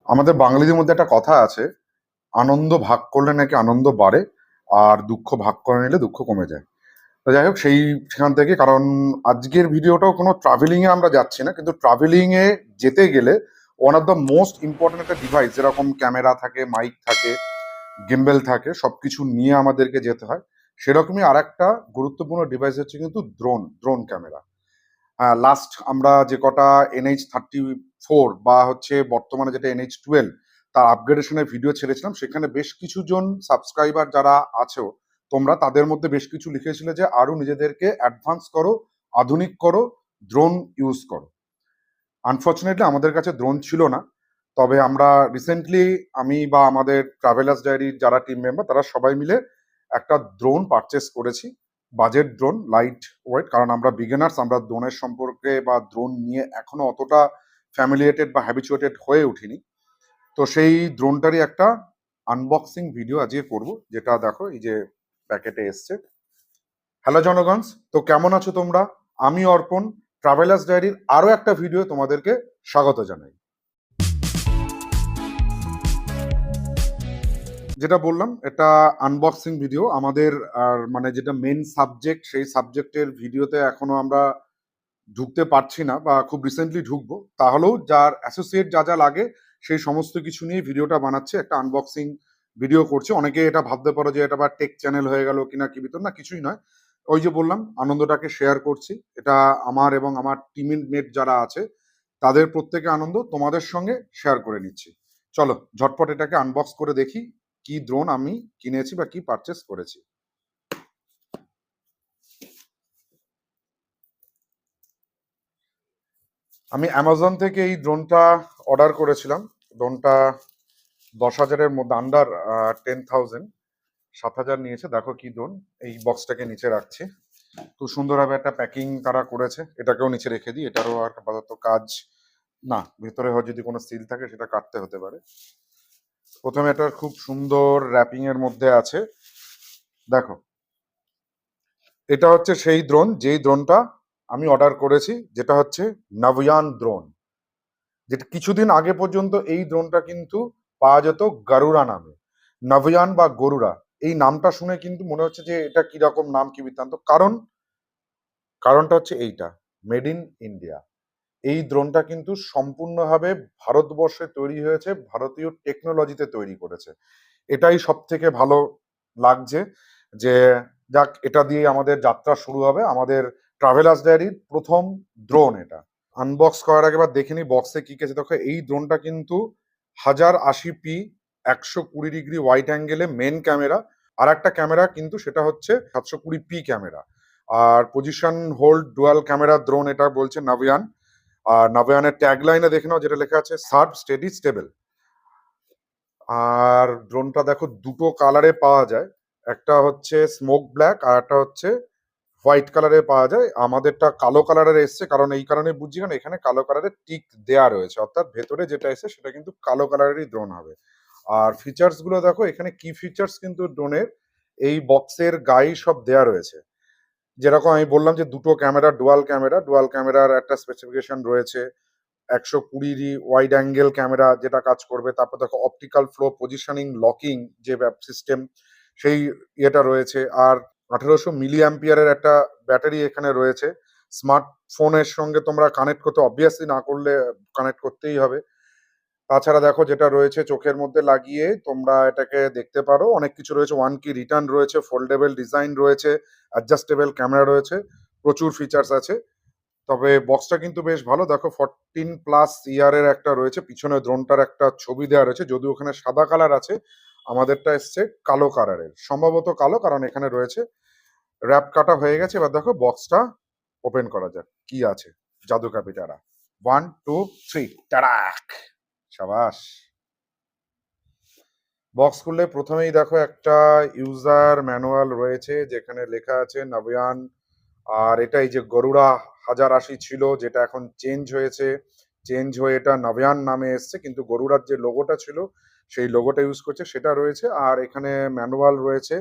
আমাদের বাঙালিদের মধ্যে একটা কথা আছে, আনন্দ ভাগ করলে নাকি আনন্দ বাড়ে, আর দুঃখ ভাগ করে নিলে দুঃখ কমে যায়। তো যাই হোক, সেখান থেকে, কারণ আজকের ভিডিওটাও কোনো ট্রাভেলিং এ আমরা যাচ্ছি না, কিন্তু ট্রাভেলিং এ যেতে গেলে one of the most important একটা ডিভাইস, যেরকম ক্যামেরা থাকে, মাইক থাকে, গিম্বেল থাকে, সবকিছু নিয়ে আমাদেরকে যেতে হয়। সেরকমই আর একটা গুরুত্বপূর্ণ ডিভাইস হচ্ছে কিন্তু ড্রোন, ড্রোন ক্যামেরা। লাস্ট আমরা যে কটা NH-34 বা হচ্ছে বর্তমানে যেটা NH-12 তার আপগ্রেডেশনের ভিডিও ছেড়েছিলাম, সেখানে বেশ কিছু জন সাবস্ক্রাইবার যারা আছো তোমরা, তাদের মধ্যে বেশ কিছু লিখেছিলে যে আরো নিজেদেরকে অ্যাডভান্স করো, আধুনিক করো, ড্রোন ইউজ করো। আনফর্চুনেটলি আমাদের কাছে ড্রোন ছিল না। তবে আমরা রিসেন্টলি, আমি বা আমাদের ট্রাভেলার্স ডায়েরির যারা টিম মেম্বার, তারা সবাই মিলে একটা ড্রোন পারচেস করেছি। বাজেট ড্রোন, লাইট ওয়েট, কারণ আমরা বিগিনার্স, আমরা ড্রোনের সম্পর্কে বা ড্রোন নিয়ে এখনো অতটা ফ্যামিলিয়েটেড বা হ্যাবিচুয়েটেড হয়ে উঠিনি। তো সেই ড্রোনটারই একটা আনবক্সিং ভিডিও আজকে করব, যেটা দেখো এই যে প্যাকেটে এসছে। হ্যালো জনগণ, তো কেমন আছো তোমরা? আমি অর্পণ, ট্রাভেলার্স ডায়েরির আরো একটা ভিডিও তোমাদেরকে স্বাগত জানাই। যেটা বললাম, এটা আনবক্সিং ভিডিও আমাদের। আর মানে যেটা মেন সাবজেক্ট, সেই সাবজেক্টের ভিডিওতে এখনো আমরা ঢুকতে পারছি না, বা খুব রিসেন্টলি ঢুকবো। তাহলেও যার অ্যাসোসিয়েট যা যা লাগে সেই সমস্ত কিছু নিয়ে ভিডিওটা বানাচ্ছে, একটা আনবক্সিং ভিডিও করছে। অনেকে এটা ভাবতে পারো যে এটা আবার টেক চ্যানেল হয়ে গেল কিনা, কি ভিতর, না কিছুই নয়। ওই যে বললাম, আনন্দটাকে শেয়ার করছি। এটা আমার এবং আমার টিমের মেট যারা আছে তাদের প্রত্যেকে আনন্দ তোমাদের সঙ্গে শেয়ার করে নিচ্ছি। চলো ঝটপট এটাকে আনবক্স করে দেখি কি ড্রোন আমি কিনেছি বা কি পারচেস করেছি। আমি অ্যামাজন থেকে এই ড্রোনটা অর্ডার করেছিলাম। ড্রোনটা 10,000-এর মধ্যে, আন্ডার 10,000, 7,000 নিয়েছে। দেখো কি ড্রোন। এই বক্সটাকে নিচে রাখছি। খুব সুন্দরভাবে একটা প্যাকিং তারা করেছে। এটাকেও নিচে রেখে দিই, এটারও আর আপাতত কাজ না। ভেতরে হয় যদি কোনো সিল থাকে সেটা কাটতে হতে পারে। প্রথমে এটা খুব সুন্দর র্যাপিং এর মধ্যে আছে। দেখো, এটা হচ্ছে সেই ড্রোন, যেই ড্রোনটা আমি অর্ডার করেছি, যেটা হচ্ছে নাভিয়ান ড্রোন। যেটা কিছুদিন আগে পর্যন্ত এই ড্রোনটা কিন্তু পাওয়া যেত গারুড়া নামে। নাভিয়ান বা গরুড়া, এই নামটা শুনে কিন্তু মনে হচ্ছে যে এটা কিরকম নাম, কি বৃত্তান্ত। কারণটা হচ্ছে এইটা, মেড ইন ইন্ডিয়া। এই ড্রোনটা কিন্তু সম্পূর্ণভাবে ভারতবর্ষে তৈরি হয়েছে, ভারতীয় টেকনোলজিতে তৈরি করেছে। এটাই সব থেকে ভালো লাগছে, যে যাক, এটা দিয়ে আমাদের যাত্রা শুরু হবে। আমাদের ট্রাভেলার্স ডায়েরির প্রথম ড্রোন এটা। আনবক্স করার আগে এবার দেখে নিই বক্সে কি কি আছে। দেখো, এই ড্রোনটা কিন্তু 1080p 120° ওয়াইড অ্যাঙ্গেলে মেন ক্যামেরা। আর একটা ক্যামেরা কিন্তু সেটা হচ্ছে 720p ক্যামেরা। আর position hold dual camera drone, এটা বলছে নাভিয়ান। আর নাভিয়ানের ট্যাগলাইনে দেখে নাও, যেটা লেখা আছে সার্ভ স্টেডি স্টেবল। আর ড্রোনটা দেখো দুটো কালারে পাওয়া যায়, একটা হচ্ছে স্মোক ব্ল্যাক আর একটা হচ্ছে হোয়াইট কালারে পাওয়া যায়। আমাদেরটা কালো কালারের এসছে, কারণ এই কারণে বুঝছি, কারণ এখানে কালো কালারের টিক দেয়া রয়েছে, অর্থাৎ ভেতরে যেটা এসে সেটা কিন্তু কালো কালারেরই ড্রোন হবে। আর ফিচার্স গুলো দেখো, এখানে কি ফিচার্স কিন্তু ড্রোনের এই বক্সের গায়ে সব দেয়া রয়েছে। যেরকম আমি বললাম যে দুটো ক্যামেরা, ডুয়াল ক্যামেরার একটা স্পেসিফিকেশন রয়েছে। 120 ওয়াইড অ্যাঙ্গেল ক্যামেরা যেটা কাজ করবে। তারপর দেখো অপটিক্যাল ফ্লো পজিশনিং লকিং যে সিস্টেম, সেই ইয়েটা রয়েছে। আর 1800 মিলি অ্যাম্পিয়ারের একটা ব্যাটারি এখানে রয়েছে। স্মার্টফোনের সঙ্গে তোমরা কানেক্ট করতে, অবভিয়াসলি না করলে কানেক্ট করতেই হবে। তাছাড়া দেখো যেটা রয়েছে, চোখের মধ্যে লাগিয়ে তোমরা এটাকে দেখতে পারো। অনেক কিছু রয়েছে, 1 কি রিটার্ন রয়েছে, ফোল্ডেবল ডিজাইন রয়েছে, অ্যাডজাস্টেবল ক্যামেরা রয়েছে, প্রচুর ফিচার্স আছে। তবে বক্সটা কিন্তু বেশ ভালো। দেখো 14+ ইয়ারের একটা রয়েছে, পিছনে ড্রোনটার একটা ছবি দেওয়া রয়েছে, যদিও ওখানে সাদা কালার আছে, আমাদেরটা এসছে কালো কালারের, সম্ভবত কালো, কারণ এখানে রয়েছে। র্যাপ কাটা হয়ে গেছে। এবার দেখো বক্সটা ওপেন করা যাক, কি আছে। জাদু কাপিটারা, 1 2 3, টাড়াক, সাবাস। বক্স খুললে প্রথমেই দেখো একটা ইউজার ম্যানুয়াল রয়েছে, যেখানে লেখা আছে নাভিয়ান। আর এটা এই যে গরুড়া 1080 ছিল, যেটা এখন চেঞ্জ হয়েছে, চেঞ্জ হয়ে এটা নাভিয়ান নামে এসছে, কিন্তু গরুড়ার যে লোগোটা ছিল সেই লোগোটা ইউজ করছে, সেটা রয়েছে। আর এখানে ম্যানুয়াল রয়েছে,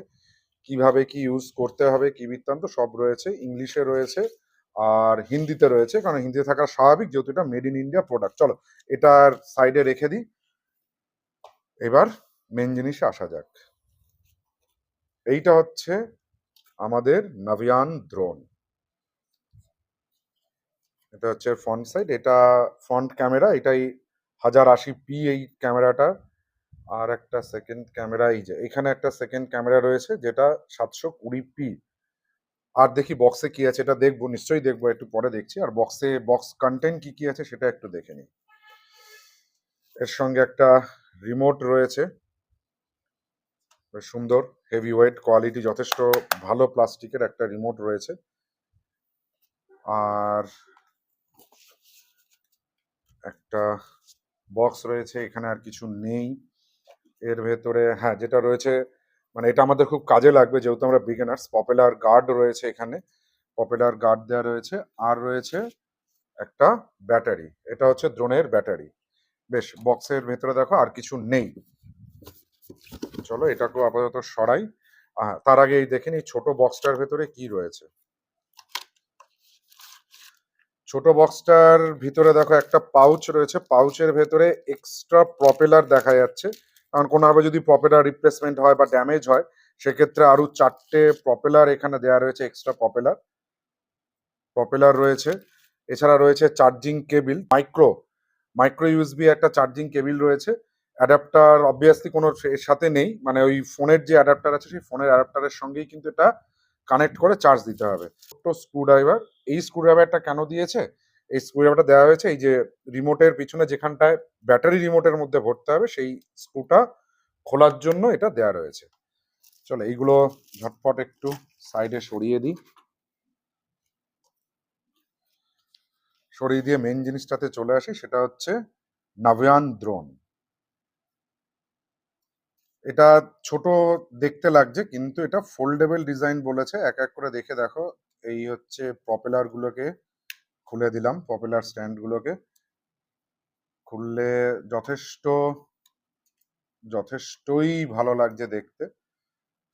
কিভাবে কি ইউজ করতে হবে, কি বৃত্তান্ত, সব রয়েছে। ইংলিশে রয়েছে আর হিন্দিতে রয়েছে, কারণ হিন্দিতে থাকা স্বাভাবিক, যেহেতু এটা মেড ইন ইন্ডিয়া প্রোডাক্ট। চলো এটার সাইডে রেখে দিই। এবার মেন জিনিসে আসা যাক। এইটা হচ্ছে আমাদের নাভিয়ান ড্রোন। এটা হচ্ছে ফ্রন্ট সাইড, এটা ফ্রন্ট ক্যামেরা, এটাই 1080p এই ক্যামেরাটা। আর একটা সেকেন্ড ক্যামেরা, এই যে এখানে একটা সেকেন্ড ক্যামেরা রয়েছে যেটা 720p। আর দেখি বক্সে কি আছে, এটা দেখবো, নিশ্চয়ই দেখবো, একটু পরে দেখছি। আর বক্স কন্টেন্ট কি কি আছে সেটা একটু দেখে নিই। এর সঙ্গে একটা রিমোট রয়েছে, বেশ সুন্দর, হেভি ওয়েট, কোয়ালিটি যথেষ্ট ভালো, প্লাস্টিকের একটা রিমোট রয়েছে। আর একটা বক্স রয়েছে, এখানে আর কিছু নেই। এর ভেতরে হ্যাঁ যেটা রয়েছে, মানে এটা আমাদের খুব কাজে লাগবে যেহেতু আমরা বিগিনার্স। পপুলার গার্ড রয়েছে এখানে, পপুলার গার্ড দেওয়া রয়েছে। আর রয়েছে একটা ব্যাটারি, এটা হচ্ছে ড্রোনের ব্যাটারি। বেশ, বক্সের ভেতরে দেখো আর কিছু নেই। চলো এটাকেও আপাতত সরাই। তার আগে এই দেখেন এই ছোট বক্সটার ভেতরে কি রয়েছে। ছোট বক্সটার ভিতরে দেখো একটা পাউচ রয়েছে, পাউচের ভেতরে এক্সট্রা প্রপেলার দেখা যাচ্ছে। কারণ কোনোভাবে যদি প্রপেলার রিপ্লেসমেন্ট হয় বা ড্যামেজ হয় সেক্ষেত্রে আরো 4টে প্রপেলার এখানে দেওয়া রয়েছে, এক্সট্রা প্রপেলার প্রপেলার রয়েছে। এছাড়া রয়েছে চার্জিং কেবিল, মাইক্রো ইউএসবি একটা চার্জিং কেবিল রয়েছে। অ্যাডাপ্টার অবভিয়াসলি কোনো এর সাথে নেই, মানে ওই ফোনের যে অ্যাডাপ্টার আছে সেই ফোনের অ্যাডাপ্টারের সঙ্গেই কিন্তু এটা কানেক্ট করে চার্জ দিতে হবে। ছোট্ট স্ক্রুড্রাইভার, এই স্ক্রুড্রাইভারটা কেন দিয়েছে? এই স্ক্রুড্রাইভারটা দেওয়া হয়েছে এই যে রিমোটের পিছনে যেখানটায় ব্যাটারি রিমোটের মধ্যে ভরতে হবে সেই স্ক্রুটা খোলার জন্য এটা দেওয়া রয়েছে। চলো এইগুলো ঝটপট একটু সাইডে সরিয়ে দিই। সরিয়ে দিয়ে মেন জিনিসটাতে চলে আসি, সেটা হচ্ছে নাভিয়ান ড্রোন। এটা ছোট দেখতে লাগছে কিন্তু এটা ফোল্ডেবল ডিজাইন বলেছে। এক এক করে দেখে দেখো। এই হচ্ছে প্রপেলার গুলোকে খুলে দিলাম, প্রপেলার স্ট্যান্ড গুলোকে খুললে যথেষ্টই ভালো লাগছে দেখতে।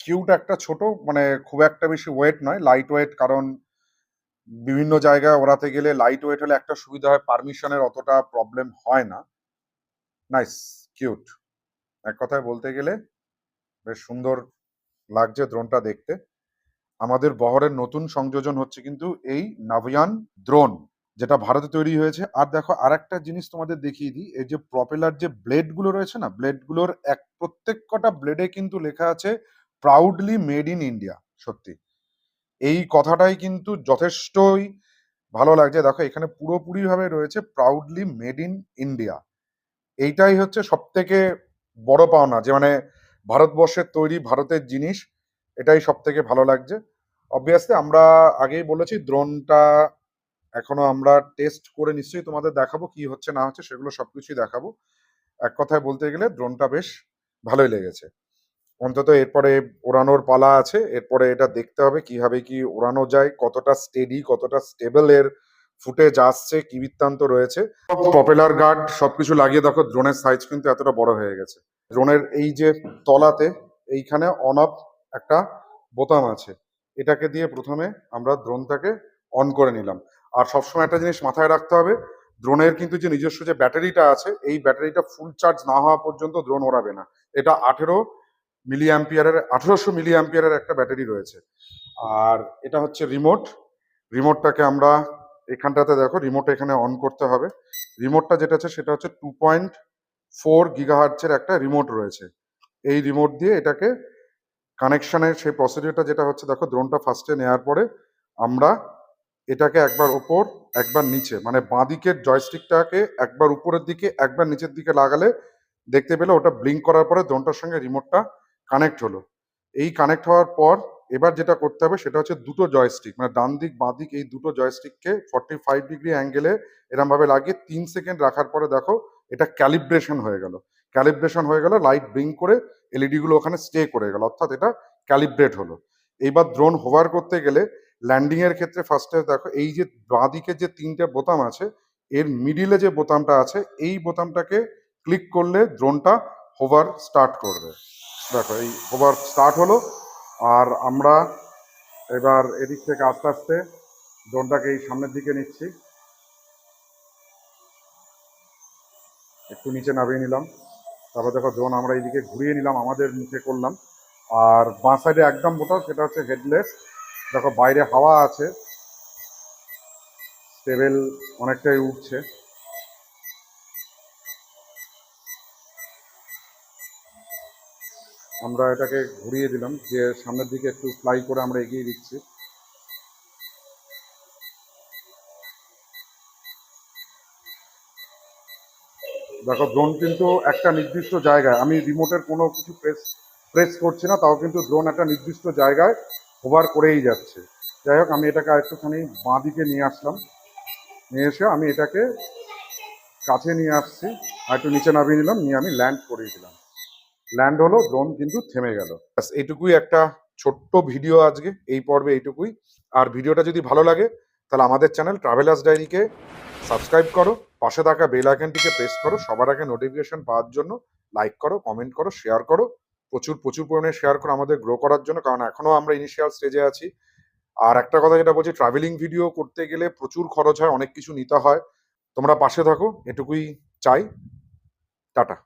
কিউট একটা ছোট, মানে খুব একটা বেশি ওয়েট নয়, লাইট ওয়েট। কারণ বিভিন্ন জায়গায় ওড়াতে গেলে লাইট ওয়েট হলে একটা সুবিধা হয়, পারমিশনের অতটা প্রবলেম হয় না। Nice, cute. এক কথায় বলতে গেলে বেশ সুন্দর লাগছে ড্রোনটা দেখতে। আমাদের বহরের নতুন সংযোজন হচ্ছে কিন্তু এই নাভিয়ান ড্রোন, যেটা ভারতে তৈরি হয়েছে। আর দেখো আর একটা জিনিস তোমাদের দেখিয়ে দিই, এই যে প্রপেলার যে ব্লেড গুলো রয়েছে না, ব্লেড গুলোর প্রত্যেক কটা ব্লেডে কিন্তু লেখা আছে প্রাউডলি মেড ইন ইন্ডিয়া। সত্যি এই কথাটাই কিন্তু যথেষ্টই ভালো লাগছে। দেখো এখানে পুরোপুরি ভাবে রয়েছে প্রাউডলি মেড ইন ইন্ডিয়া। এইটাই হচ্ছে সব থেকে বড় পাওনা, যে মানে ভারতবর্ষের তৈরি, ভারতের জিনিস, এটাই সব থেকে ভালো লাগছে। অবভিয়াসলি আমরা আগেই বলেছি ড্রোনটা এখনো আমরা টেস্ট করে নিশ্চয়ই তোমাদের দেখাবো কি হচ্ছে না হচ্ছে, সেগুলো সবকিছুই দেখাবো। এক কথায় বলতে গেলে ড্রোনটা বেশ ভালোই লেগেছে। অন্তত এরপরে ওড়ানোর পালা আছে, এরপরে এটা দেখতে হবে কিভাবে কি ওড়ানো যায়, কতটা স্টেডি, কতটা স্টেবল এর ফুটেজ আসছে, কি বৃত্তান্ত রয়েছে। প্রপেলার গার্ড সবকিছু লাগিয়ে দেখো ড্রোনের সাইজ কিন্তু এতটা বড় হয়ে গেছে। ড্রোনের এই যে তলাতে এইখানে অন অফ একটা বোতাম আছে, এটাকে দিয়ে প্রথমে আমরা ড্রোনটাকে অন করে নিলাম। আর সবসময় একটা জিনিস মাথায় রাখতে হবে, ড্রোনের কিন্তু যে নিজস্ব যে ব্যাটারিটা আছে, এই ব্যাটারিটা ফুল চার্জ না হওয়া পর্যন্ত ড্রোন ওড়াবে না। এটা 1800 মিলি অ্যাম্পিয়ারের একটা ব্যাটারি রয়েছে। আর এটা হচ্ছে রিমোট, রিমোটটাকে আমরা এখানটাতে দেখো, রিমোট এখানে অন করতে হবে। রিমোটটা যেটা আছে সেটা হচ্ছে 2.4 গিগাহার্টজের একটা রিমোট রয়েছে। এই রিমোট দিয়ে এটাকে কানেকশনের সেই প্রসিডিওরটা যেটা হচ্ছে, দেখো ড্রোনটা ফার্স্টে নেওয়ার পরে আমরা এটাকে একবার ওপর একবার নিচে, মানে বাঁ দিকের জয়স্টিকটাকে একবার উপরের দিকে একবার নিচের দিকে লাগালে দেখতে পেলে ওটা ব্লিঙ্ক করার পরে ড্রোনটার সঙ্গে রিমোটটা কানেক্ট হলো। এই কানেক্ট হওয়ার পর এবার যেটা করতে হবে সেটা হচ্ছে দুটো জয়স্টিক, মানে ডান দিক বাঁ দিক, এই দুটো জয়স্টিককে 45 ডিগ্রি অ্যাঙ্গেলে এরম ভাবে লাগিয়ে 3 সেকেন্ড রাখার পরে দেখো এটা ক্যালিব্রেশন হয়ে গেল। ক্যালিব্রেশন হয়ে গেল, লাইট ব্লিঙ্ক করে এলইডি গুলো ওখানে স্টে করে গেল, অর্থাৎ এটা ক্যালিব্রেট হলো। এইবার ড্রোন হোভার করতে গেলে ল্যান্ডিং এর ক্ষেত্রে ফার্স্টে দেখো এই যে বাঁ দিকে যে 3টে বোতাম আছে, এর মিডিলে যে বোতামটা আছে এই বোতামটাকে ক্লিক করলে ড্রোনটা হোভার স্টার্ট করবে। দেখো এই হোভার স্টার্ট হলো। আর আমরা এবার এদিক থেকে আস্তে আস্তে ড্রোনটাকে এই সামনের দিকে নিচ্ছি, একটু নিচে নামিয়ে নিলাম। তারপর দেখো ড্রোন আমরা এইদিকে ঘুরিয়ে নিলাম, আমাদের মুখে করলাম। আর বাঁ সাইডে একদম বোতাম, সেটা হচ্ছে হেডলেস। দেখো বাইরে হাওয়া আছে, টেবিল অনেকটাই উঠছে। আমরা এটাকে ঘুরিয়ে দিলাম, যে সামনের দিকে একটু ফ্লাই করে আমরা এগিয়ে দিচ্ছি। দেখো ড্রোন কিন্তু একটা নির্দিষ্ট জায়গায়, আমি রিমোটের কোনো কিছু প্রেস করছি না, তাও কিন্তু ড্রোন একটা নির্দিষ্ট জায়গায় হোভার করেই যাচ্ছে। যাই হোক, আমি এটাকে আরেকটুখানি বাঁ দিকে নিয়ে আসলাম, নিয়ে এসে আমি এটাকে কাছে নিয়ে আসছি, আর একটু নিচে নামিয়ে নিলাম, নিয়ে আমি ল্যান্ড করিয়ে দিলাম। ল্যান্ড হলো, ড্রোন কিন্তু থেমে গেল। ব্যাস এইটুকুই একটা ছোট্ট ভিডিও আজকে এই পর্বে, এইটুকুই। আর ভিডিওটা যদি ভালো লাগে তাহলে আমাদের চ্যানেল ট্রাভেলার্স ডায়েরিকে সাবস্ক্রাইব করো, পাশে থাকা বেল আইকনটিকে প্রেস করো, সবার আগে নোটিফিকেশন পাওয়ার জন্য। লাইক করো, কমেন্ট করো, শেয়ার করো, প্রচুর প্রচুর পরিমাণে শেয়ার করো আমাদের গ্রো করার জন্য, কারণ এখনো আমরা ইনিশিয়াল স্টেজে আছি। আর একটা কথা যেটা বলছি, ট্রাভেলিং ভিডিও করতে গেলে প্রচুর খরচ হয়, অনেক কিছু নিতে হয়। তোমরা পাশে থাকো, এটুকুই চাই। টাটা।